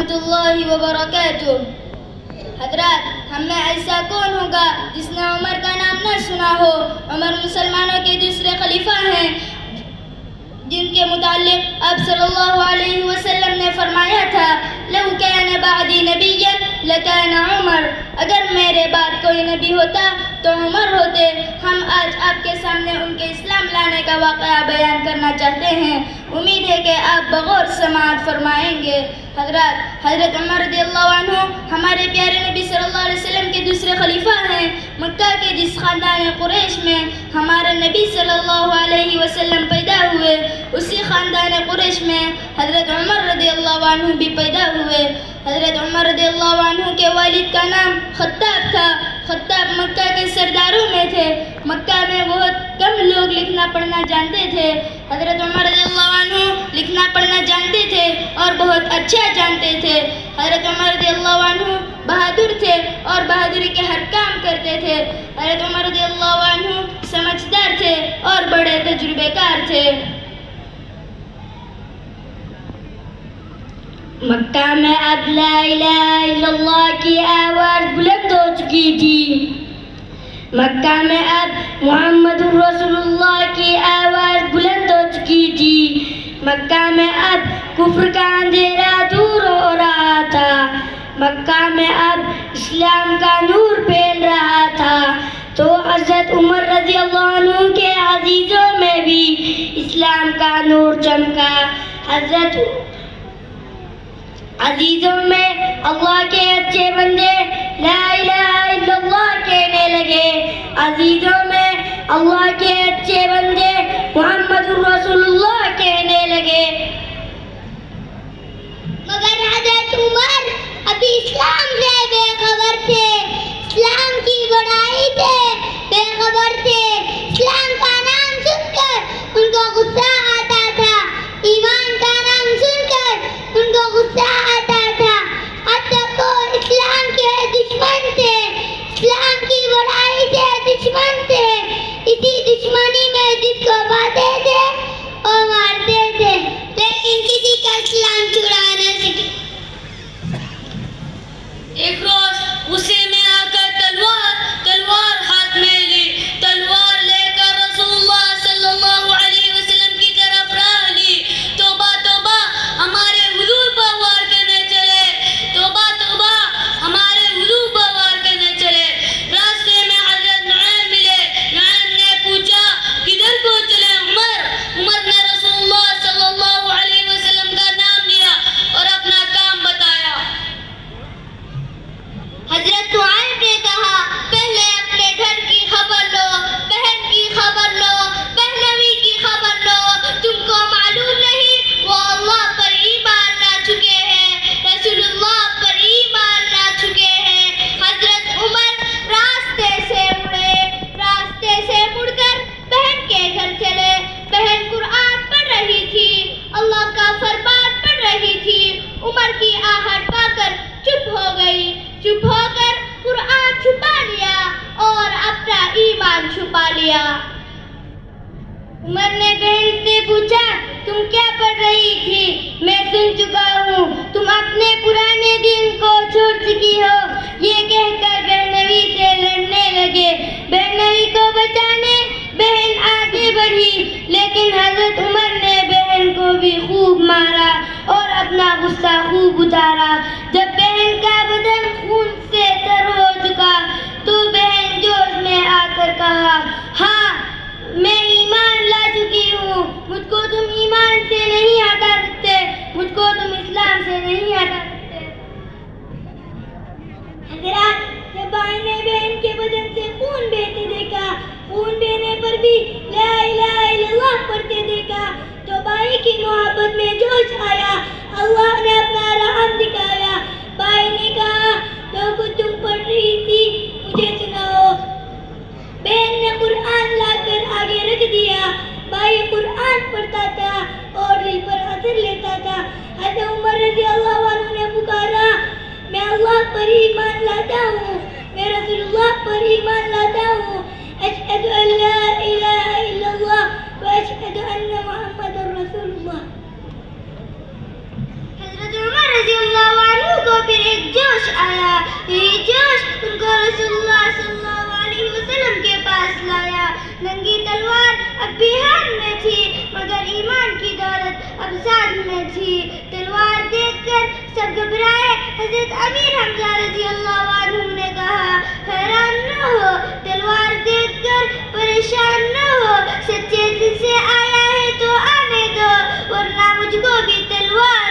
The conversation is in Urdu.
ورحمۃ اللہ وبرکاتہ۔ حضرات، ہم میں ایسا کون ہوگا جس نے عمر کا نام نہ سنا ہو؟ عمر مسلمانوں کے دوسرے خلیفہ ہیں جن کے متعلق آپ صلی اللہ علیہ وسلم نے فرمایا تھا لو کان بعدی نبیا لکان عمر، اگر میرے بعد کوئی نبی ہوتا تو عمر ہوتے۔ ہم آج آپ کے سامنے ان کے اسلام لانے کا واقعہ بیان کرنا چاہتے ہیں، امید ہے کہ آپ بغور سماعت فرمائیں گے۔ حضرت عمر رضی اللہ عنہ ہمارے پیارے نبی صلی اللہ علیہ وسلم کے دوسرے خلیفہ ہیں۔ مکہ کے جس خاندان قریش میں ہمارے نبی صلی اللہ علیہ وسلم پیدا ہوئے، اسی خاندان قریش میں حضرت عمر رضی اللہ عنہ بھی پیدا ہوئے۔ حضرت عمر رضی اللہ عنہ کے والد کا نام خطاب تھا۔ خطاب مکہ کے سرداروں میں تھے۔ مکہ میں بہت کم لوگ لکھنا پڑھنا جانتے تھے۔ حضرت عمر رضی اللہ عنہ لکھنا پڑھنا جانتے تھے اور بہت اچھا جانتے تھے۔ حضرت عمر رضی اللہ عنہ بہادر تھے اور بہادری کے ہر کام کرتے تھے۔ حضرت عمر رضی اللہ عنہ سمجھدار تھے اور بڑے تجربے کار تھے۔ مکہ میں اب لا الہ الا اللہ کی آواز بلند ہو چکی تھی۔ مکہ میں اب محمد رسول اللہ کی آواز بلند ہو چکی تھی۔ مکہ میں اب کفر کا اندھیرا دور ہو رہا تھا۔ مکہ میں اب اسلام کا نور پھیل رہا تھا۔ تو حضرت عمر رضی اللہ عنہ کے عزیزوں میں بھی اسلام کا نور چمکا۔ حضرت عزیزوں میں اللہ کے اچھے بندے لا الہ الا اللہ کہنے لگے۔ عزیزوں میں اللہ کے اچھے بندے محمد رسول اللہ کہنے لگے۔ مگر حضرت عمر ابھی اسلام سے بے خبر تھے، اسلام کی بڑائی سے بے خبر تھے۔ اسلام کا نام سن کر ان کو غصہ آتا تھا، ایمان کا نام سن کر ان کو غصہ آتا تھا۔ اب تک وہ اسلام کے دشمن تھے، اسلام کی بڑائی سے دشمن تھے۔ اسی دشمنی میں جس کو پاتے تھے وہ مارتے تھے، لیکن کسی کا اسلام چھڑا نہ سکے۔ ایک روز غصے میں آ کر تلوار ہاتھ میں لی، تلوار لے کر رسول اللہ صلی اللہ علیہ وسلم کی طرف راہ لی۔ توبہ توبہ ہمارے حضور پر وار کرنے چلے، توبہ توبہ ہمارے حضور پر وار کرنے چلے۔ راستے میں حضرت نعیم ملے۔ نعیم نے پوچھا کدھر کو چلے عمر؟ عمر نے رسول اللہ صلی اللہ علیہ وسلم کا نام لیا اور اپنا کام بتایا۔ حضرت نعیم نے کہا پہلے اپنے گھر کی خبر لو، بہن کی خبر لو، پہلوی کی خبر لو۔ تم کو معلوم نہیں وہ اللہ پر ایمان لا چکے ہیں، رسول اللہ پر ایمان لا چکے ہیں۔ حضرت عمر راستے سے مڑے، راستے سے مڑ کر بہن کے گھر چلے۔ بہن قرآن پڑھ رہی تھی، اللہ کا فرمان پڑھ رہی تھی۔ عمر کی آہٹ پا کر چپ ہو گئی، چپ ہو کر قرآن چھپا لیا اور اپنا ایمان چھپا لیا۔ عمر نے بہن سے پوچھا تم کیا پڑھ رہی تھی؟ میں سن چکا ہوں تم اپنے پرانے دین کو چھوڑ چکی ہو۔ یہ کہہ کر بہنوی سے لڑنے لگے۔ بہنوی کو بچانے بہن آگے بڑھی، لیکن حضرت عمر نے بہن کو بھی خوب مارا اور اپنا غصہ خوب اتارا۔ جب بہن کا بدن خون سے تر ہو چکا تو بہن جوش میں آ کر کہا ہاں میں ایمان لا چکی ہوں، مجھ کو تم ایمان سے نہیں ہٹا سکتے، مجھ کو تم اسلام سے نہیں ہٹا سکتے۔ حضرات، جب بھائی نے بہن کے بدن سے خون بہتے دیکھا، خون بہنے پر بھی لا الہ الا اللہ پڑھتے دیکھا تو بھائی کی محبت میں جوش آیا۔ اللہ نے اپنا رحم دکھایا۔ بھائی نے کہا جو کچھ تم پڑھ رہی تھی مجھے سناؤ۔ بہن نے قرآن لا کر آگے رکھ دیا۔ بھائی قرآن پڑھتا تھا اور دل پر اثر لیتا تھا۔ حضرت عمر رضی اللہ عنہ نے پکارا میں اللہ پر ایمان لاتا ہوں، میں رسول اللہ پر ایمان لاتا ہوں، اشہد ان لا الہ الا اللہ و اشہد ان محمد رسول اللہ۔ حضرت عمر رضی اللہ عنہ جوش آیا. یہی جوش ان کو رسول اللہ صلی اللہ علیہ وسلم کے پاس لایا. ننگی تلوار اب بھی ہاتھ میں تھی مگر ایمان کی دولت اب ساتھ میں تھی. تلوار دیکھ کر سب گھبرائے. حضرت امیر حمزہ رضی اللہ عنہ نے کہا حیران نہ ہو, تلوار دیکھ کر پریشان نہ ہو, سچے دل سے آیا ہے تو آنے دو ورنہ مجھ کو بھی تلوار